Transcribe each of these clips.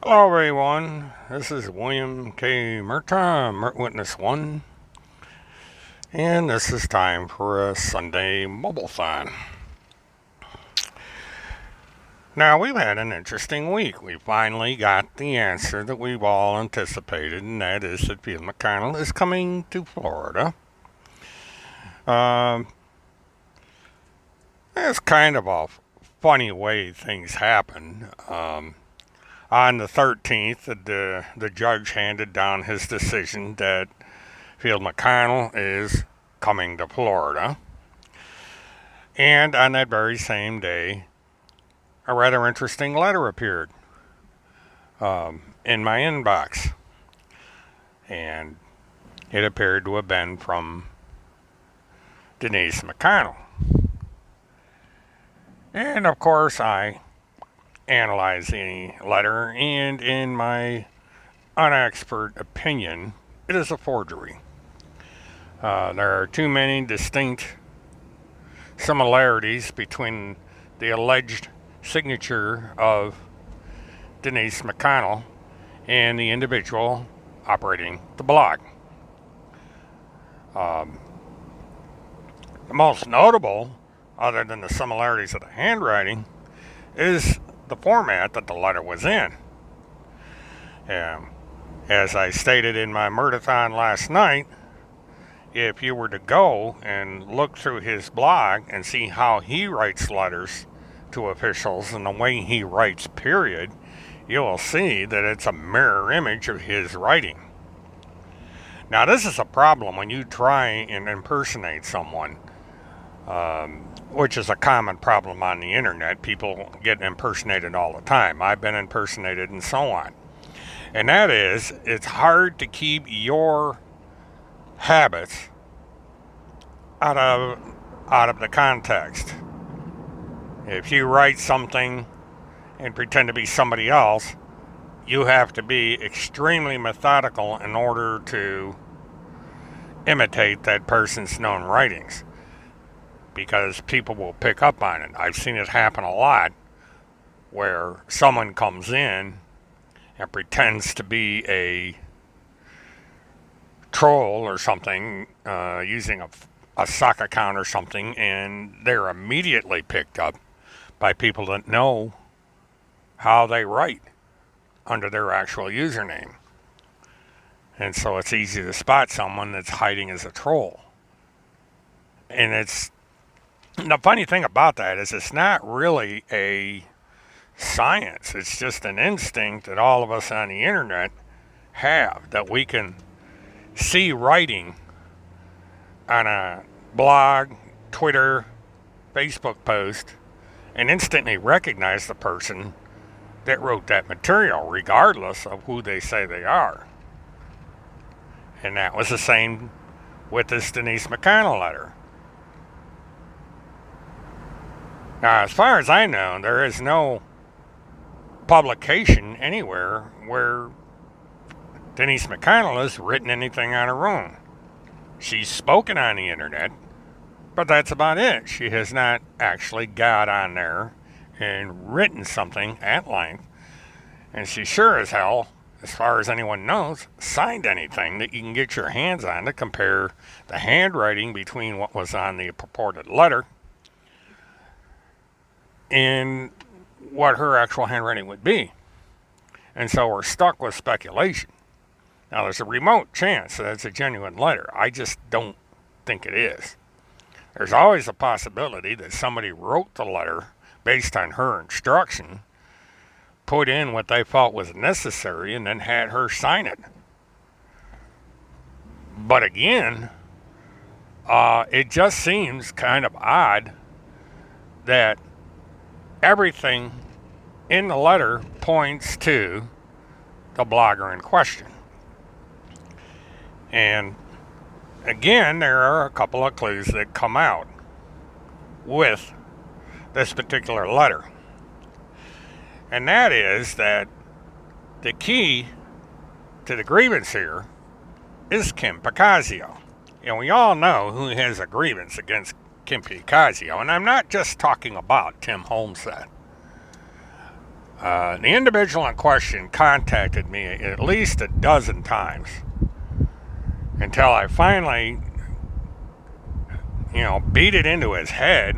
Hello, everyone. This is William K. Murtaugh, Mert Witness 1, and this is time for a Sunday Mobile-thon. Now, we've had an interesting week. We finally got the answer that we've all anticipated, and that is that Field McConnell is coming to Florida. Um, it's kind of a funny way things happen. On the 13th, the judge handed down his decision that Field McConnell is coming to Florida. And on that very same day, a rather interesting letter appeared in my inbox. And it appeared to have been from Denise McConnell. And of course, I analyzed the letter, and in my unexpert opinion, it is a forgery. There are too many distinct similarities between the alleged signature of Denise McConnell and the individual operating the blog. The most notable, other than the similarities of the handwriting, is the format that the letter was in. As I stated in my Murtathon last night, if you were to go and look through his blog and see how he writes letters to officials and the way he writes, period, you will see that it's a mirror image of his writing. Now, this is a problem when you try and impersonate someone, which is a common problem on the internet. People get impersonated all the time. I've been impersonated and so on. And that is, it's hard to keep your habits out of the context. If you write something and pretend to be somebody else, you have to be extremely methodical in order to imitate that person's known writings, because people will pick up on it. I've seen it happen a lot where someone comes in and pretends to be a troll or something, using a sock account or something, and they're immediately picked up by people that know how they write under their actual username. And so it's easy to spot someone that's hiding as a troll. And the funny thing about that is it's not really a science. It's just an instinct that all of us on the internet have, that we can see writing on a blog, Twitter, Facebook post and instantly recognize the person that wrote that material, regardless of who they say they are. And that was the same with this Denise McConnell letter. Now, as far as I know, there is no publication anywhere where Denise McConnell has written anything on her own. She's spoken on the internet, but that's about it. She has not actually got on there and written something at length, and she sure as hell, as far as anyone knows, signed anything that you can get your hands on to compare the handwriting between what was on the purported letter and what her actual handwriting would be. And so we're stuck with speculation. Now, there's a remote chance that it's a genuine letter. I just don't think it is. There's always a possibility that somebody wrote the letter based on her instruction, put in what they felt was necessary, and then had her sign it. But again, it just seems kind of odd that everything in the letter points to the blogger in question. And again, there are a couple of clues that come out with this particular letter. And that is that the key to the grievance here is Kim Picazio. And we all know who has a grievance against Kim Picazio. And I'm not just talking about Tim Holmset. The individual in question contacted me at least a dozen times until I finally, beat it into his head,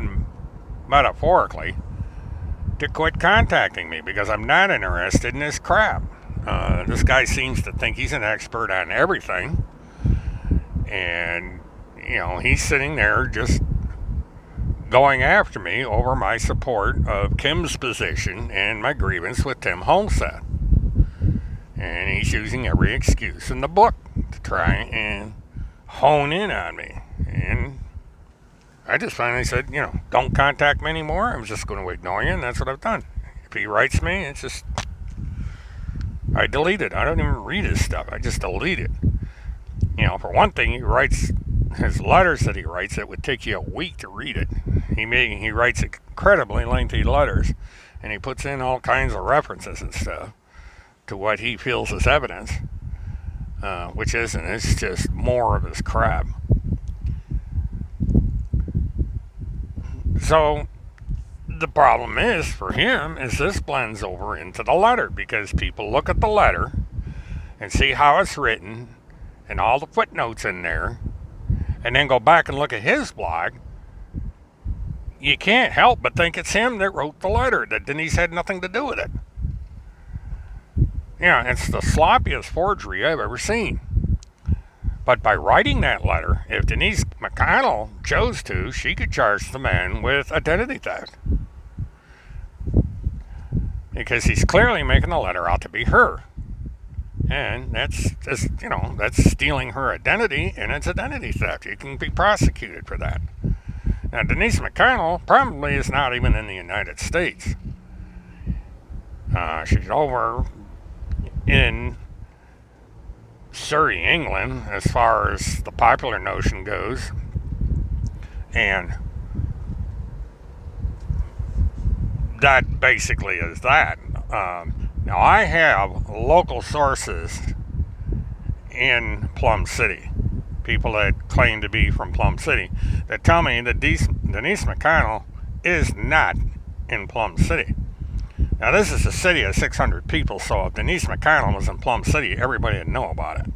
metaphorically, to quit contacting me because I'm not interested in this crap. This guy seems to think he's an expert on everything, and he's sitting there just going after me over my support of Kim's position and my grievance with Tim Homestead. And he's using every excuse in the book to try and hone in on me. And I just finally said, don't contact me anymore. I'm just going to ignore you, and that's what I've done. If he writes me, it's just, I delete it. I don't even read his stuff. I just delete it. For one thing, he writes his letters that he writes. It would take you a week to read it. He writes incredibly lengthy letters, and he puts in all kinds of references and stuff to what he feels is evidence, which isn't. It's just more of his crap. So the problem is for him is this blends over into the letter, because people look at the letter and see how it's written and all the footnotes in there, and then go back and look at his blog. You can't help but think it's him that wrote the letter, that Denise had nothing to do with it. It's the sloppiest forgery I've ever seen. But by writing that letter, if Denise McConnell chose to, she could charge the man with identity theft. Because he's clearly making the letter out to be her. And that's just, that's stealing her identity, and it's identity theft. You can be prosecuted for that. Now, Denise McConnell probably is not even in the United States. She's over in Surrey, England, as far as the popular notion goes. And that basically is that. Now, I have local sources in Plum City, people that claim to be from Plum City, that tell me that Denise McConnell is not in Plum City. Now, this is a city of 600 people, so if Denise McConnell was in Plum City, everybody would know about it.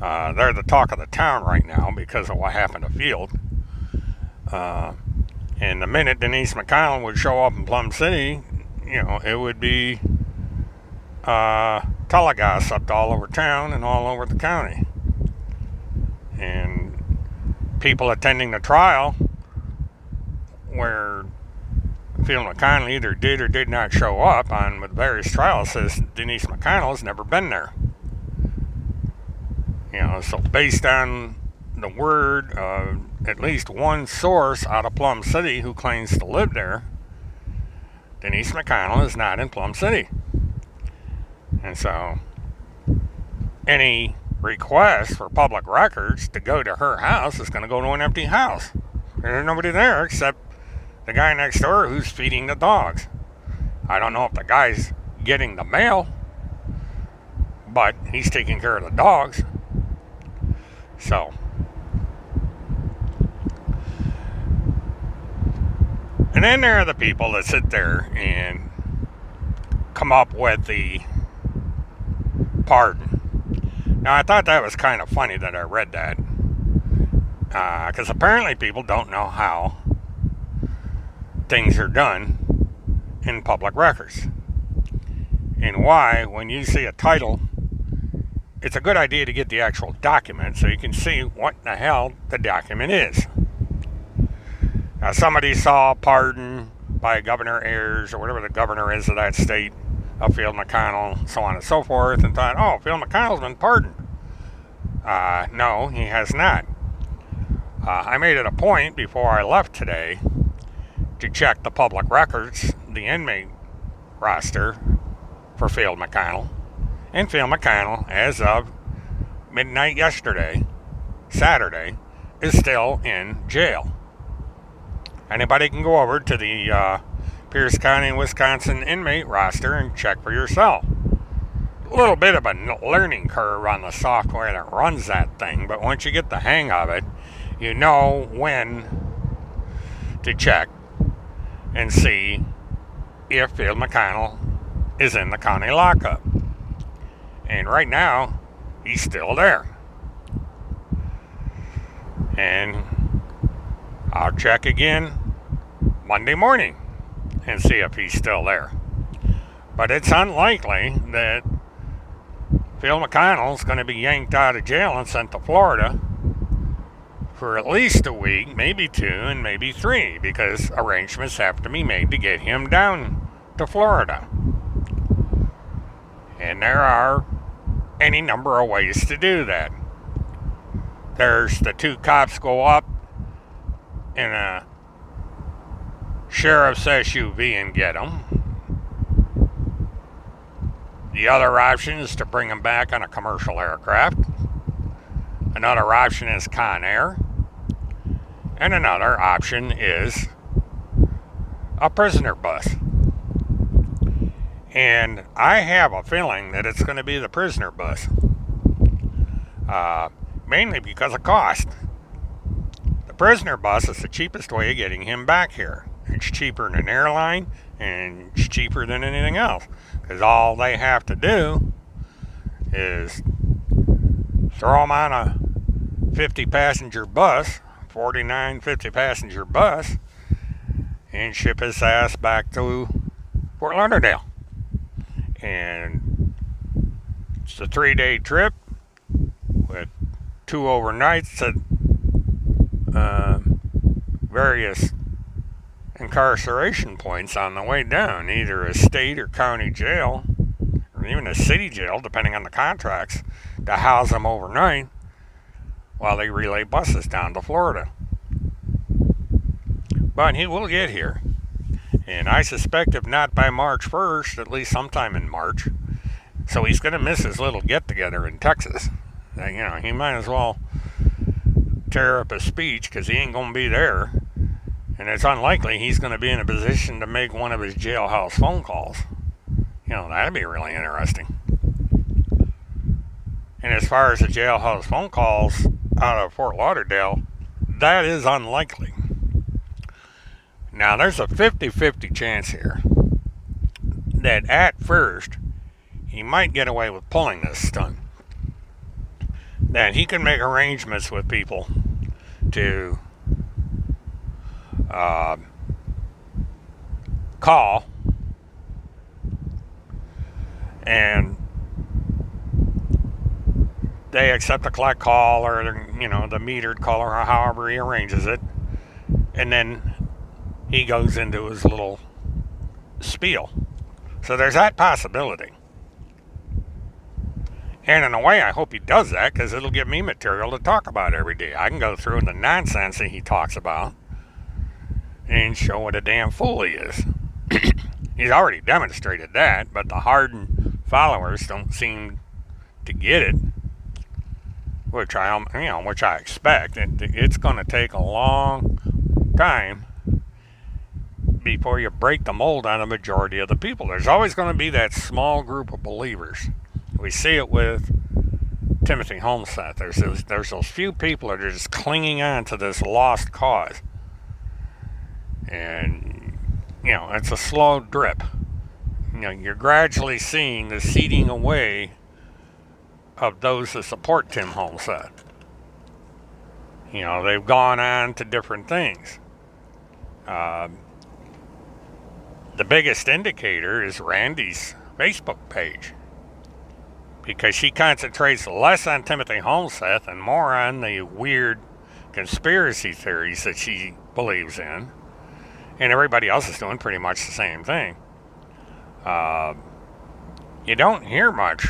They're the talk of the town right now because of what happened to Field. And the minute Denise McConnell would show up in Plum City, it would be telegossiped all over town and all over the county. And people attending the trial where Field McConnell either did or did not show up on the various trials says Denise McConnell has never been there. So based on the word of at least one source out of Plum City who claims to live there, Denise McConnell is not in Plum City. And so any request for public records to go to her house is going to go to an empty house. There's nobody there except the guy next door who's feeding the dogs. I don't know if the guy's getting the mail, but he's taking care of the dogs. So, and then there are the people that sit there and come up with the pardon. Now, I thought that was kind of funny that I read that, because apparently people don't know how things are done in public records, and why, when you see a title, it's a good idea to get the actual document so you can see what the hell the document is. Now, somebody saw pardon by Governor Ayers, or whatever the governor is of that state, of Field McConnell, so on and so forth, and thought, oh, Field McConnell's been pardoned. No, he has not. I made it a point before I left today to check the public records, the inmate roster for Field McConnell. And Field McConnell, as of midnight yesterday, Saturday, is still in jail. Anybody can go over to the Pierce County, Wisconsin inmate roster and check for yourself. A little bit of a learning curve on the software that runs that thing, but once you get the hang of it, you know when to check and see if Field McConnell is in the county lockup. And right now, he's still there. And I'll check again Monday morning and see if he's still there. But it's unlikely that Phil McConnell's going to be yanked out of jail and sent to Florida for at least a week, maybe 2, and maybe 3, because arrangements have to be made to get him down to Florida. And there are any number of ways to do that. There's the 2 cops go up in a sheriff's SUV and get him. The other option is to bring him back on a commercial aircraft. Another option is Con Air. And another option is a prisoner bus. And I have a feeling that it's going to be the prisoner bus. Mainly because of cost. The prisoner bus is the cheapest way of getting him back here. It's cheaper than an airline, and it's cheaper than anything else. Because all they have to do is throw him on a 50-passenger bus, 50-passenger bus, and ship his ass back to Fort Lauderdale. And it's a 3-day trip with 2 overnights at various incarceration points on the way down, either a state or county jail, or even a city jail, depending on the contracts, to house them overnight while they relay buses down to Florida. But he will get here, and I suspect if not by March 1st, at least sometime in March. So he's going to miss his little get-together in Texas. He might as well tear up his speech, because he ain't going to be there. And it's unlikely he's going to be in a position to make one of his jailhouse phone calls. That'd be really interesting. And as far as the jailhouse phone calls out of Fort Lauderdale, that is unlikely. Now, there's a 50-50 chance here that at first he might get away with pulling this stunt. That he can make arrangements with people to call, and they accept a collect call, or the metered call, or however he arranges it, and then he goes into his little spiel. So there's that possibility. And in a way, I hope he does that, because it'll give me material to talk about every day. I can go through the nonsense that he talks about and show what a damn fool he is. He's already demonstrated that, but the hardened followers don't seem to get it, which I expect. It's going to take a long time before you break the mold on the majority of the people. There's always going to be that small group of believers. We see it with Timothy Homestead. There's those few people that are just clinging on to this lost cause. And, it's a slow drip. You're gradually seeing the seeding away of those that support Tim Homestead. They've gone on to different things. The biggest indicator is Randy's Facebook page, because she concentrates less on Timothy Homestead and more on the weird conspiracy theories that she believes in. And everybody else is doing pretty much the same thing. You don't hear much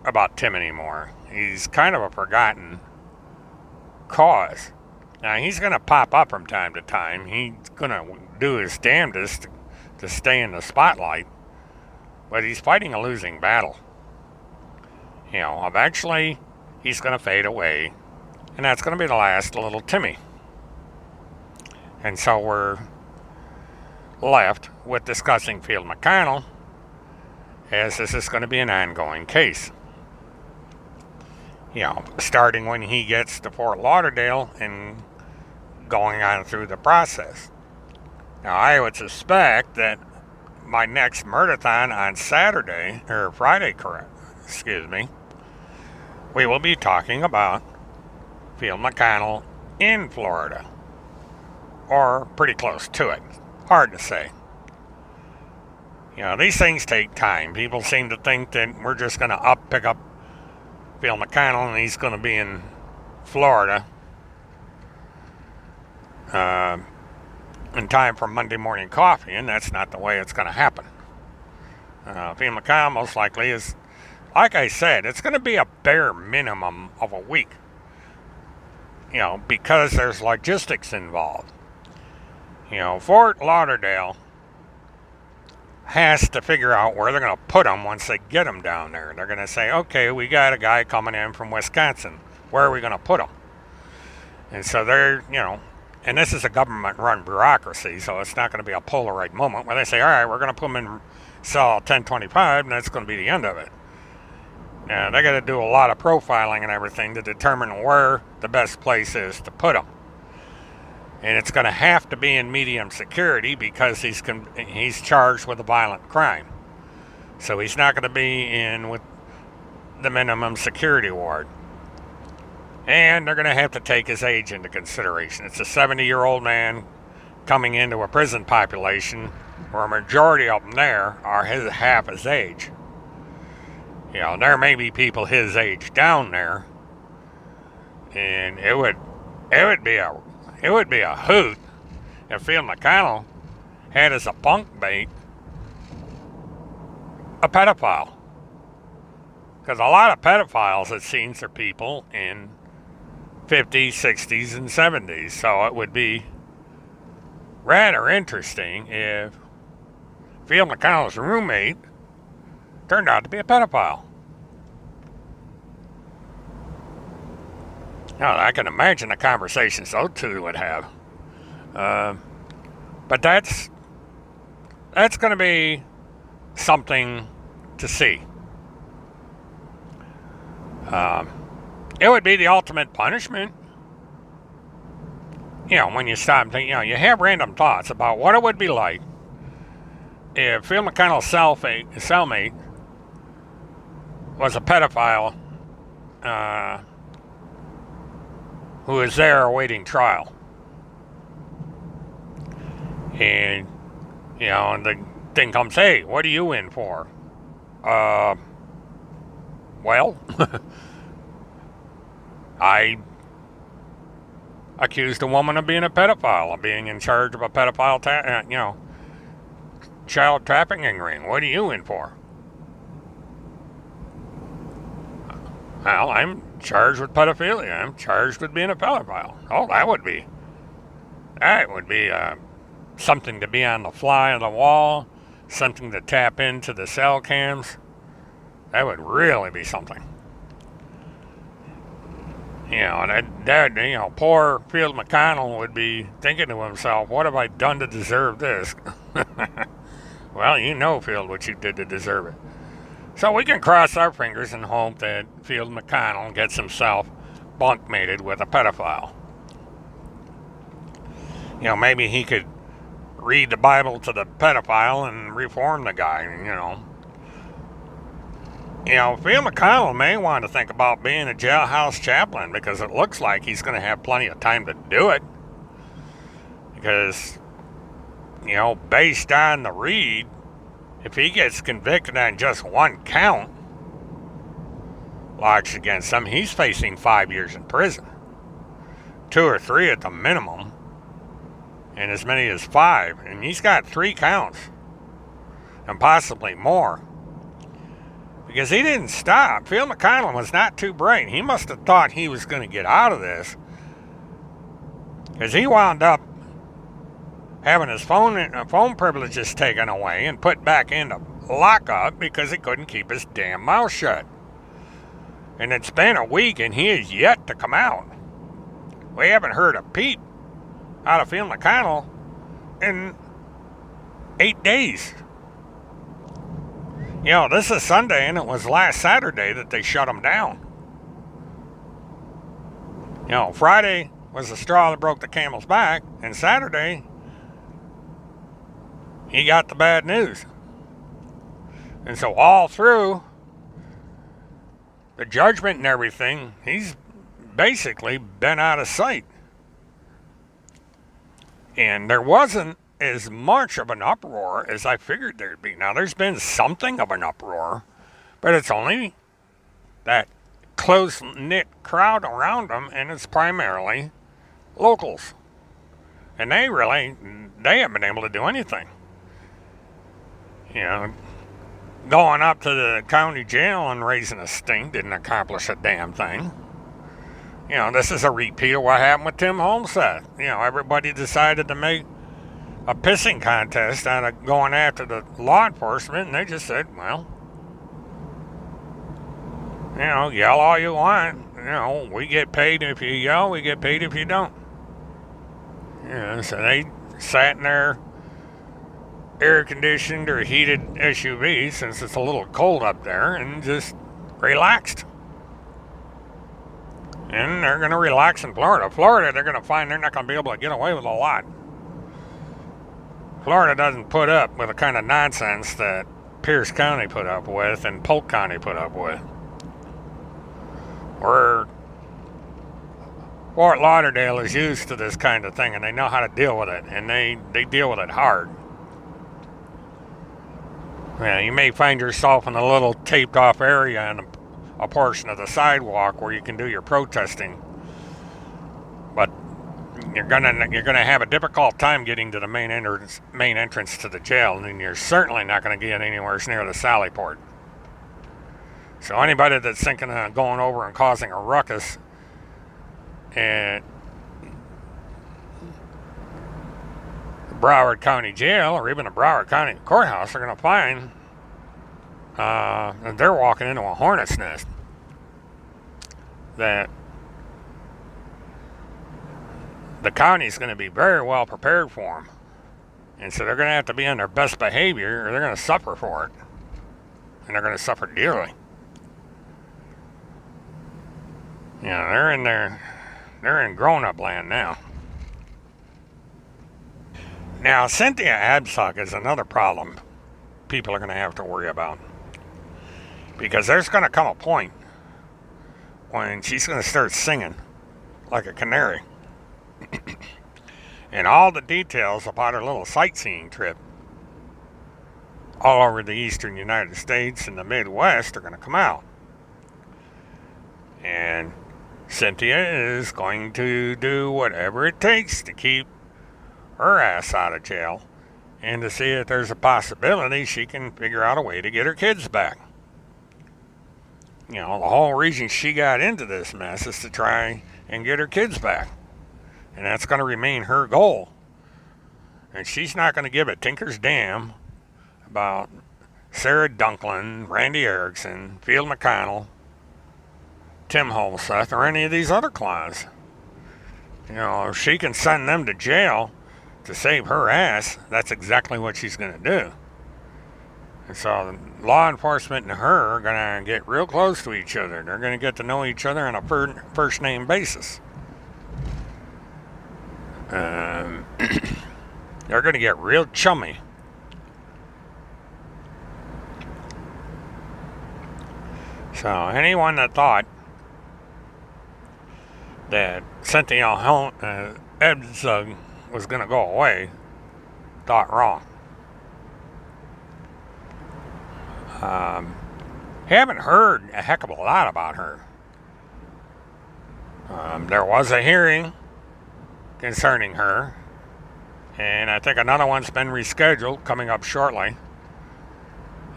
about Tim anymore. He's kind of a forgotten cause. Now, he's going to pop up from time to time. He's going to do his damnedest to stay in the spotlight. But he's fighting a losing battle. Eventually, he's going to fade away. And that's going to be the last little Timmy. And so we're left with discussing Phil McConnell, as this is going to be an ongoing case. Starting when he gets to Fort Lauderdale and going on through the process. Now, I would suspect that my next Murdathon on Saturday, or Friday, we will be talking about Field McConnell in Florida. Or pretty close to it. Hard to say. You know, these things take time. People seem to think that we're just going to pick up Field McConnell and he's going to be in Florida in time for Monday morning coffee, and that's not the way it's going to happen. Field McConnell most likely is, like I said, it's going to be a bare minimum of a week. You know, because there's logistics involved. You know, Fort Lauderdale has to figure out where they're going to put them once they get them down there. They're going to say, okay, we got a guy coming in from Wisconsin. Where are we going to put him? And so they're, you know, and this is a government-run bureaucracy, so it's not going to be a Polaroid moment where they say, all right, we're going to put them in cell 1025, and that's going to be the end of it. Now, they got to do a lot of profiling and everything to determine where the best place is to put them. And it's going to have to be in medium security because he's charged with a violent crime. So he's not going to be in with the minimum security ward. And they're going to have to take his age into consideration. It's a 70-year-old man coming into a prison population where a majority of them there are half his age. You know, there may be people his age down there, and it would be a hoot if Field McConnell had as a bunk bait a pedophile. Because a lot of pedophiles, it seems, are people in 50s, 60s, and 70s. So it would be rather interesting if Field McConnell's roommate turned out to be a pedophile. Now, I can imagine the conversations those two would have. But that's going to be something to see. It would be the ultimate punishment. You know, when you stop and think, you know, you have random thoughts about what it would be like if Field McConnell's cellmate was a pedophile who is there awaiting trial. And, you know, and the thing comes, hey, what are you in for? Well, I accused a woman of being a pedophile, of being in charge of a pedophile, child trafficking ring. What are you in for? Well, I'm charged with pedophilia. I'm charged with being a pedophile. Oh, that would be something to be on the fly on the wall, something to tap into the cell cams. That would really be something. You know, and poor Field McConnell would be thinking to himself, what have I done to deserve this? Well, you know, Field, what you did to deserve it. So we can cross our fingers and hope that Field McConnell gets himself bunkmated with a pedophile. You know, maybe he could read the Bible to the pedophile and reform the guy, you know. You know, Field McConnell may want to think about being a jailhouse chaplain because it looks like he's going to have plenty of time to do it. Because, you know, based on the read, if he gets convicted on just one count lodged against him, he's facing 5 years in prison. 2 or 3 at the minimum, and as many as 5. And he's got 3 counts, and possibly more. Because he didn't stop. Field McConnell was not too bright. He must have thought he was going to get out of this. Because he wound up having his phone privileges taken away and put back into lockup because he couldn't keep his damn mouth shut. And it's been a week and he is yet to come out. We haven't heard a peep out of Field McConnell in 8 days. You know, this is Sunday, and it was last Saturday that they shut him down. You know, Friday was the straw that broke the camel's back, and Saturday, he got the bad news. And so all through the judgment and everything, he's basically been out of sight. And there wasn't as much of an uproar as I figured there'd be. Now, there's been something of an uproar, but it's only that close-knit crowd around him, and it's primarily locals. And they haven't been able to do anything. You know, going up to the county jail and raising a stink didn't accomplish a damn thing. You know, this is a repeat of what happened with Tim Holmseth. You know, everybody decided to make a pissing contest out of going after the law enforcement, and they just said, well, you know, yell all you want. You know, we get paid if you yell, we get paid if you don't. You know, so they sat in their air-conditioned or heated SUV, since it's a little cold up there, and just relaxed. And they're going to relax in Florida. Florida, they're going to find they're not going to be able to get away with a lot. Florida doesn't put up with the kind of nonsense that Pierce County put up with and Polk County put up with. Or Fort Lauderdale is used to this kind of thing, and they know how to deal with it, and they deal with it hard. Yeah, you may find yourself in a little taped off area in a portion of the sidewalk where you can do your protesting, but you're gonna have a difficult time getting to the main entrance to the jail, and you're certainly not going to get anywhere near the Sally Port. So anybody that's thinking of going over and causing a ruckus at the Broward County Jail or even the Broward County Courthouse are going to find that they're walking into a hornet's nest. That the county's going to be very well prepared for them. And so they're going to have to be on their best behavior, or they're going to suffer for it. And they're going to suffer dearly. Yeah, they're in grown-up land now. Now, Cynthia Abzug is another problem people are going to have to worry about. Because there's going to come a point when she's going to start singing like a canary. And all the details about her little sightseeing trip all over the eastern United States and the Midwest are going to come out. And Cynthia is going to do whatever it takes to keep her ass out of jail and to see if there's a possibility she can figure out a way to get her kids back. You know, the whole reason she got into this mess is to try and get her kids back. And that's going to remain her goal. And she's not going to give a tinker's damn about Sarah Dunklin, Randy Erickson, Field McConnell, Tim Holmseth, or any of these other clowns. You know, if she can send them to jail to save her ass, that's exactly what she's going to do. And so law enforcement and her are going to get real close to each other. They're going to get to know each other on a first name basis. They're going to get real chummy. So anyone that thought that Cynthia Abzug was going to go away thought wrong. Haven't heard a heck of a lot about her. There was a hearing concerning her, and I think another one's been rescheduled coming up shortly.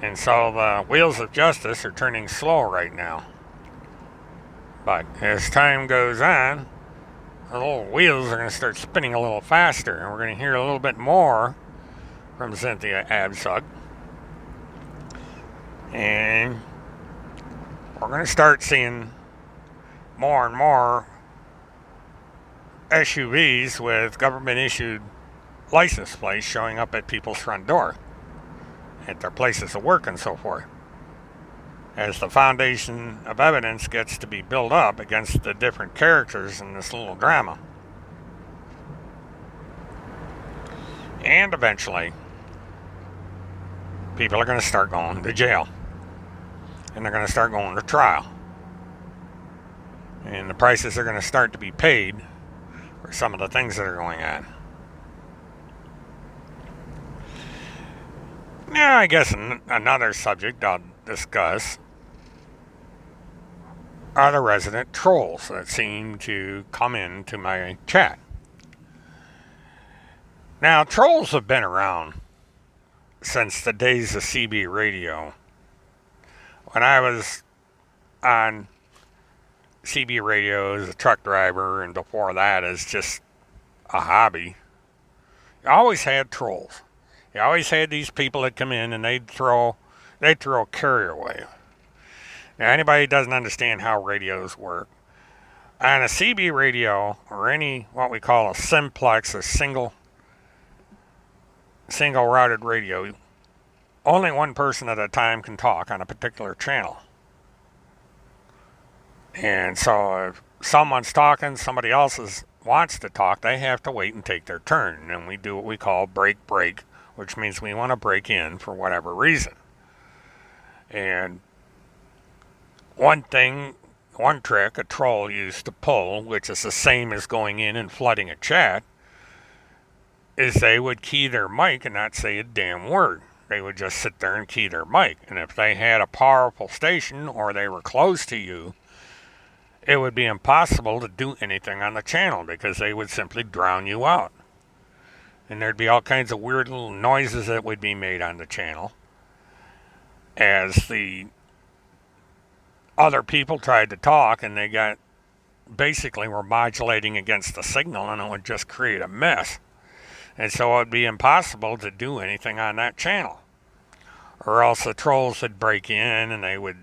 And so the wheels of justice are turning slow right now. But as time goes on, the little wheels are going to start spinning a little faster, and we're going to hear a little bit more from Cynthia Abzug. And we're going to start seeing more and more SUVs with government-issued license plates showing up at people's front door, at their places of work and so forth, as the foundation of evidence gets to be built up against the different characters in this little drama. And eventually, people are going to start going to jail. And they're going to start going to trial. And the prices are going to start to be paid for some of the things that are going on. Now, I guess another subject I'll discuss are the resident trolls that seem to come into my chat. Now, trolls have been around since the days of CB radio. When I was on CB radio as a truck driver, and before that as just a hobby, you always had trolls. You always had these people that come in and they'd throw a carrier wave. Now, anybody who doesn't understand how radios work, on a CB radio or any what we call a simplex, a single routed radio, only one person at a time can talk on a particular channel. And so if someone's talking, somebody else wants to talk, they have to wait and take their turn. And we do what we call break, which means we want to break in for whatever reason. And one trick a troll used to pull, which is the same as going in and flooding a chat, is they would key their mic and not say a damn word. They would just sit there and key their mic. And if they had a powerful station or they were close to you, it would be impossible to do anything on the channel because they would simply drown you out. And there'd be all kinds of weird little noises that would be made on the channel as the other people tried to talk, and they were modulating against the signal, and it would just create a mess. And so it would be impossible to do anything on that channel. Or else the trolls would break in and they would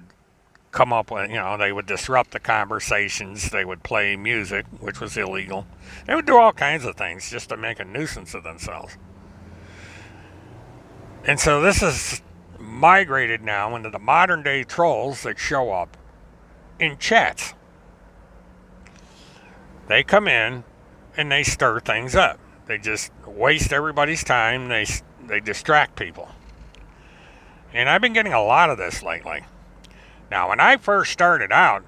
come up with, they would disrupt the conversations. They would play music, which was illegal. They would do all kinds of things just to make a nuisance of themselves. And so this is migrated now into the modern day trolls that show up in chats. They come in and they stir things up. They just waste everybody's time. They distract people. And I've been getting a lot of this lately. Now, when I first started out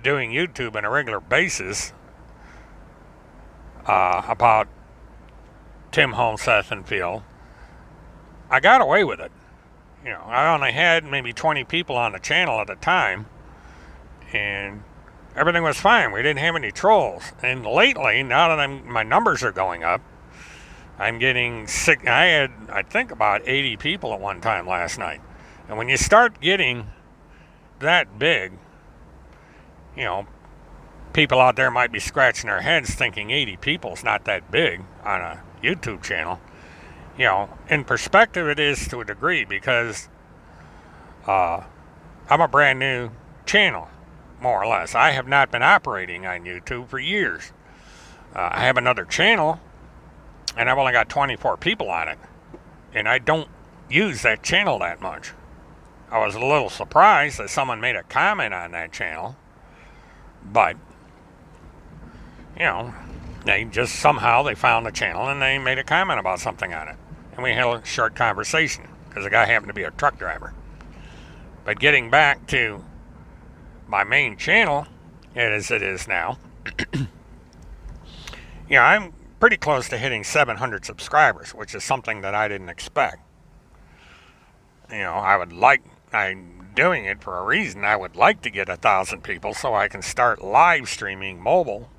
doing YouTube on a regular basis, about Tim Holmseth and Phil, I got away with it. I only had maybe 20 people on the channel at the time, and everything was fine. We didn't have any trolls. And lately, now that my numbers are going up, I'm getting sick. I had, I think, about 80 people at one time last night. And when you start getting that big, people out there might be scratching their heads thinking 80 people is not that big on a YouTube channel. In perspective it is to a degree, because I'm a brand new channel, more or less. I have not been operating on YouTube for years. I have another channel, and I've only got 24 people on it, and I don't use that channel that much. I was a little surprised that someone made a comment on that channel, but they just somehow they found the channel and they made a comment about something on it, and we had a short conversation because the guy happened to be a truck driver. But getting back to my main channel, as it is now, I'm pretty close to hitting 700 subscribers, which is something that I didn't expect. I'm doing it for a reason. I would like to get 1,000 people so I can start live streaming mobile.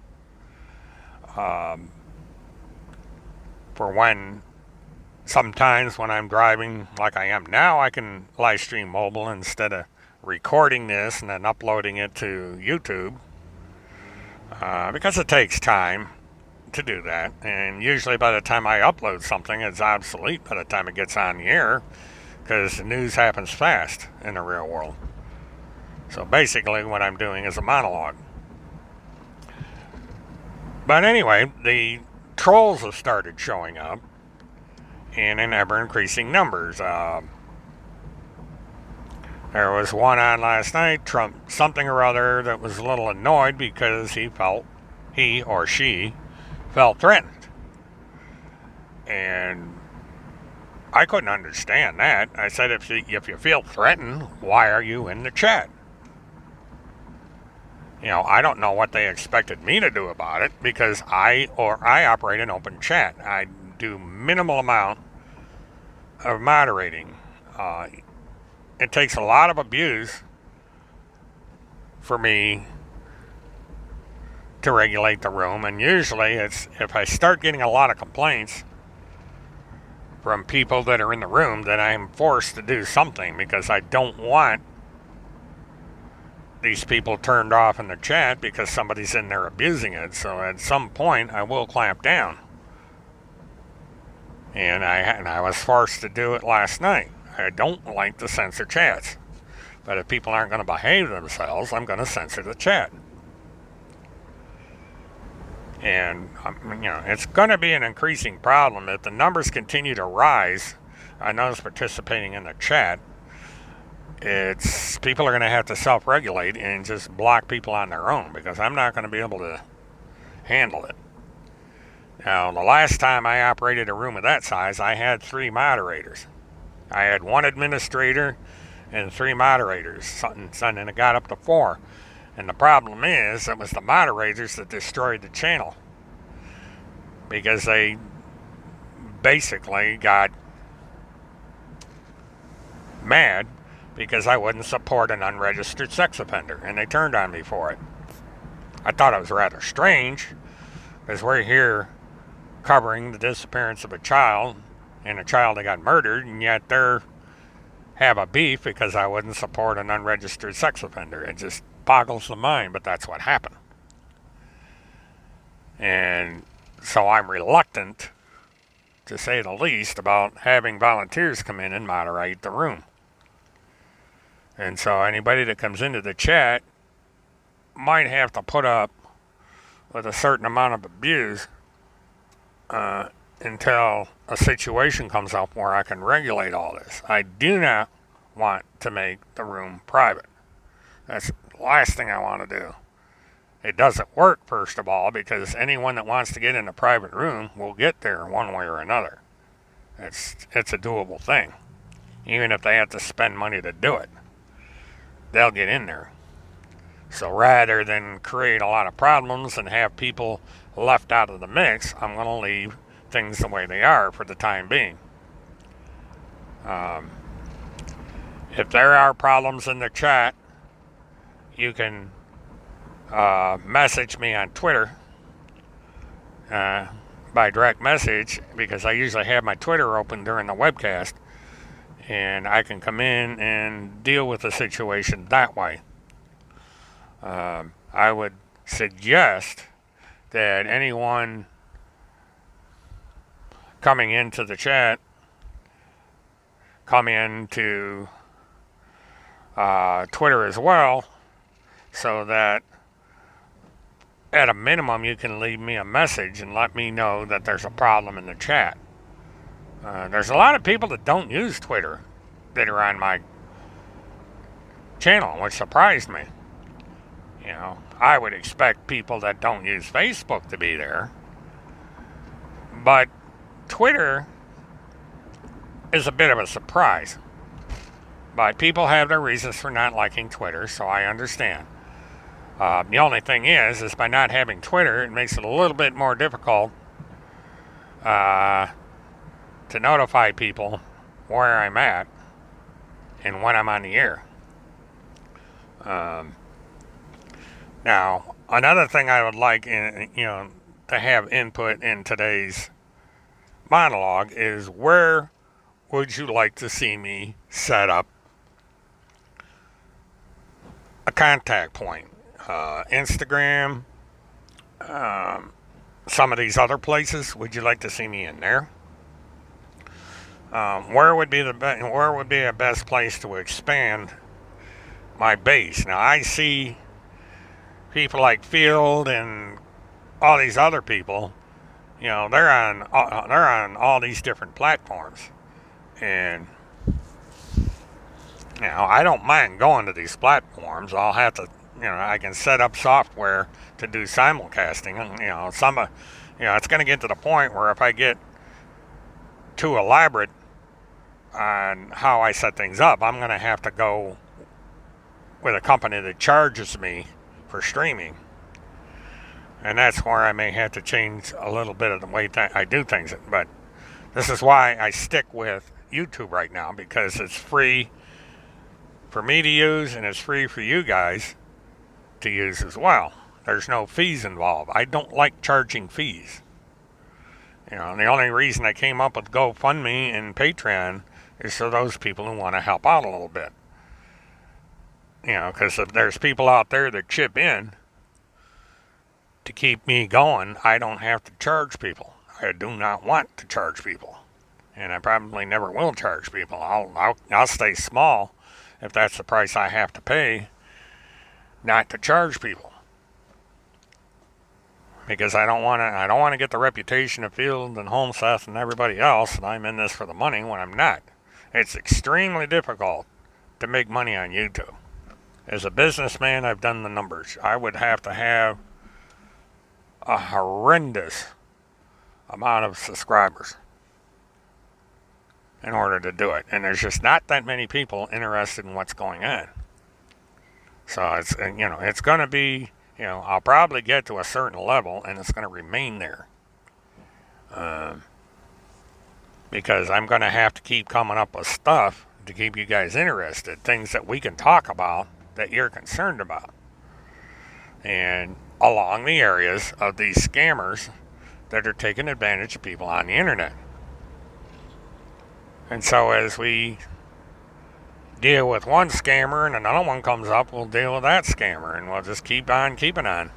Sometimes when I'm driving like I am now, I can live stream mobile instead of recording this and then uploading it to YouTube, because it takes time to do that, and usually by the time I upload something, it's obsolete by the time it gets on the air, because the news happens fast in the real world. So basically what I'm doing is a monologue. But anyway, the trolls have started showing up in ever increasing numbers. There was one on last night, Trump something or other, that was a little annoyed because he or she felt threatened. And I couldn't understand that. I said, if you feel threatened, why are you in the chat? I don't know what they expected me to do about it, because I operate an open chat. I do minimal amount of moderating. It takes a lot of abuse for me to regulate the room, and usually it's if I start getting a lot of complaints from people that are in the room, that I'm forced to do something, because I don't want these people turned off in the chat because somebody's in there abusing it. So at some point I will clamp down, and I was forced to do it last night. I don't like to censor chats, but if people aren't going to behave themselves, I'm going to censor the chat. And it's going to be an increasing problem if the numbers continue to rise on those participating in the chat. It's people are going to have to self-regulate and just block people on their own, because I'm not going to be able to handle it. Now, the last time I operated a room of that size, I had 3 moderators. I had 1 administrator and 3 moderators, and it got up to 4. And the problem is, it was the moderators that destroyed the channel, because they basically got mad because I wouldn't support an unregistered sex offender, and they turned on me for it. I thought it was rather strange, because we're here covering the disappearance of a child, and a child that got murdered, and yet they have a beef because I wouldn't support an unregistered sex offender. It just boggles the mind, but that's what happened. And so I'm reluctant, to say the least, about having volunteers come in and moderate the room. And so anybody that comes into the chat might have to put up with a certain amount of abuse until a situation comes up where I can regulate all this. I do not want to make the room private. That's the last thing I want to do. It doesn't work, first of all, because anyone that wants to get in a private room will get there one way or another. It's a doable thing. Even if they have to spend money to do it, they'll get in there. So rather than create a lot of problems and have people left out of the mix, I'm going to leave things the way they are for the time being. If there are problems in the chat, you can message me on Twitter by direct message, because I usually have my Twitter open during the webcast, and I can come in and deal with the situation that way. I would suggest that anyone coming into the chat come into Twitter as well, so that at a minimum you can leave me a message and let me know that there's a problem in the chat. There's a lot of people that don't use Twitter that are on my channel, which surprised me. I would expect people that don't use Facebook to be there, but Twitter is a bit of a surprise. But people have their reasons for not liking Twitter, so I understand. The only thing is by not having Twitter, it makes it a little bit more difficult to notify people where I'm at and when I'm on the air. Now, another thing I would like, to have input in today's monologue is, where would you like to see me set up a contact point? Instagram, some of these other places. Would you like to see me in there? Where would be a best place to expand my base? Now, I see people like Field and all these other people. They're on all these different platforms, and I don't mind going to these platforms. I'll have to, I can set up software to do simulcasting. It's going to get to the point where if I get too elaborate on how I set things up, I'm going to have to go with a company that charges me for streaming. And that's where I may have to change a little bit of the way that I do things. But this is why I stick with YouTube right now, because it's free for me to use and it's free for you guys to use as well. There's no fees involved. I don't like charging fees. You know, and the only reason I came up with GoFundMe and Patreon is for those people who want to help out a little bit. You know, because if there's people out there that chip in to keep me going, I don't have to charge people. I do not want to charge people. And I probably never will charge people. I'll stay small if that's the price I have to pay not to charge people. Because I don't want to get the reputation of Field and Homeseth and everybody else that I'm in this for the money when I'm not. It's extremely difficult to make money on YouTube. As a businessman, I've done the numbers. I would have to have a horrendous amount of subscribers in order to do it. And there's just not that many people interested in what's going on. So it's, you know, it's going to be, you know, I'll probably get to a certain level and it's going to remain there. Because I'm going to have to keep coming up with stuff to keep you guys interested. Things that we can talk about that you're concerned about. And along the areas of these scammers that are taking advantage of people on the internet. And so as we deal with one scammer and another one comes up, we'll deal with that scammer, and we'll just keep on keeping on.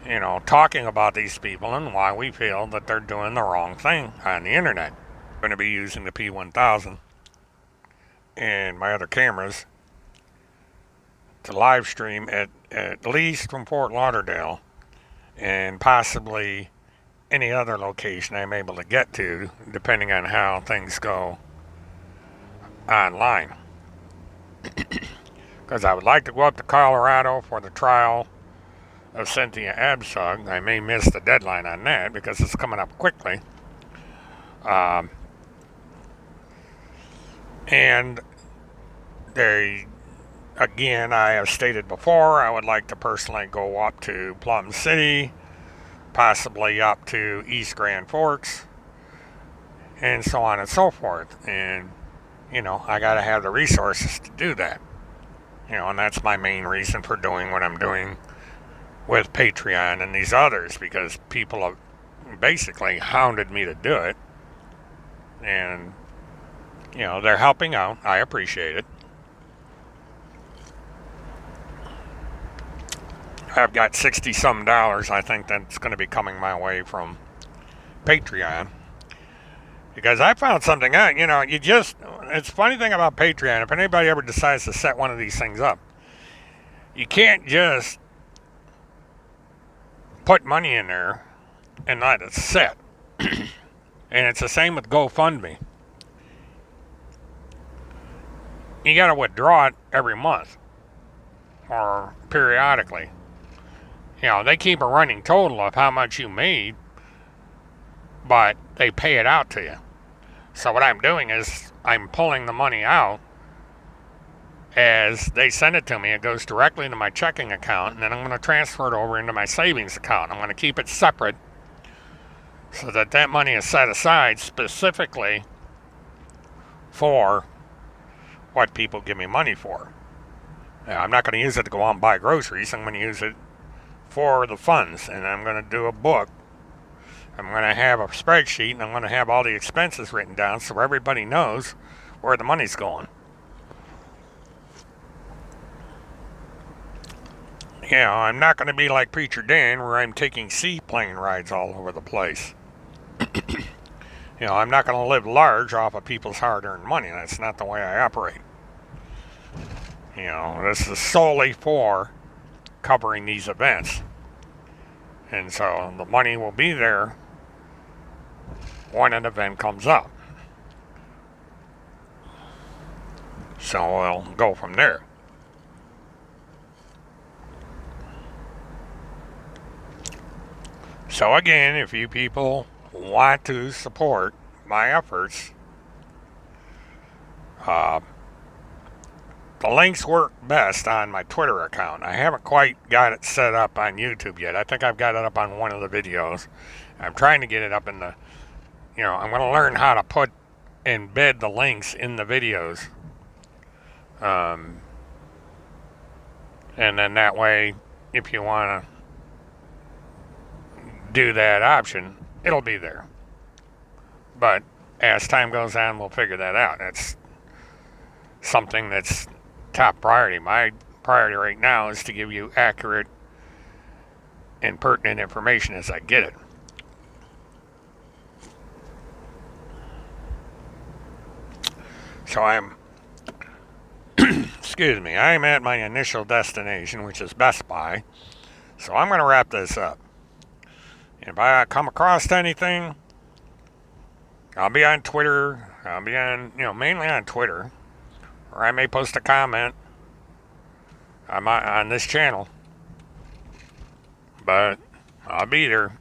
You know, talking about these people and why we feel that they're doing the wrong thing on the internet. I'm going to be using the P1000 and my other cameras to live stream at least from Fort Lauderdale and possibly any other location I'm able to get to, depending on how things go online. Because I would like to go up to Colorado for the trial of Cynthia Absug. I may miss the deadline on that because it's coming up quickly. And again, I have stated before, I would like to personally go up to Plum City, possibly up to East Grand Forks, and so on and so forth. And, you know, I got to have the resources to do that. You know, and that's my main reason for doing what I'm doing with Patreon and these others, because people have basically hounded me to do it. And, you know, they're helping out. I appreciate it. I've got $60-some, I think, that's going to be coming my way from Patreon. Because I found something out, you know, it's a funny thing about Patreon, if anybody ever decides to set one of these things up, you can't just put money in there and let it sit. And it's the same with GoFundMe. You got to withdraw it every month or periodically. You know, they keep a running total of how much you made, but they pay it out to you. So what I'm doing is I'm pulling the money out as they send it to me. It goes directly into my checking account, and then I'm going to transfer it over into my savings account. I'm going to keep it separate so that that money is set aside specifically for what people give me money for. Now, I'm not going to use it to go out and buy groceries. I'm going to use it for the funds, and I'm going to do a book. I'm going to have a spreadsheet, and I'm going to have all the expenses written down so everybody knows where the money's going. You know, I'm not going to be like Preacher Dan, where I'm taking seaplane rides all over the place. You know, I'm not going to live large off of people's hard-earned money. That's not the way I operate. You know, this is solely for covering these events. And so the money will be there when an event comes up. So we'll go from there. So again, if you people want to support my efforts Uh, the links work best on my Twitter account. I haven't quite got it set up on YouTube yet. I think I've got it up on one of the videos. I'm trying to get it up in the, I'm going to learn how to embed the links in the videos. And then that way, if you want to do that option, it'll be there. But as time goes on, we'll figure that out. That's something that's top priority. My priority right now is to give you accurate and pertinent information as I get it. So excuse me, I'm at my initial destination, which is Best Buy. So I'm going to wrap this up. If I come across anything, I'll be on Twitter. I'll be on, mainly on Twitter. Or I may post a comment on this channel. But I'll be there.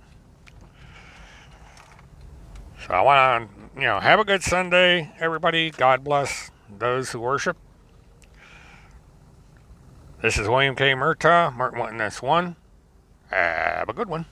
So I want to, have a good Sunday, everybody. God bless those who worship. This is William K. Murtaugh, Martin Witness 1. Have a good one.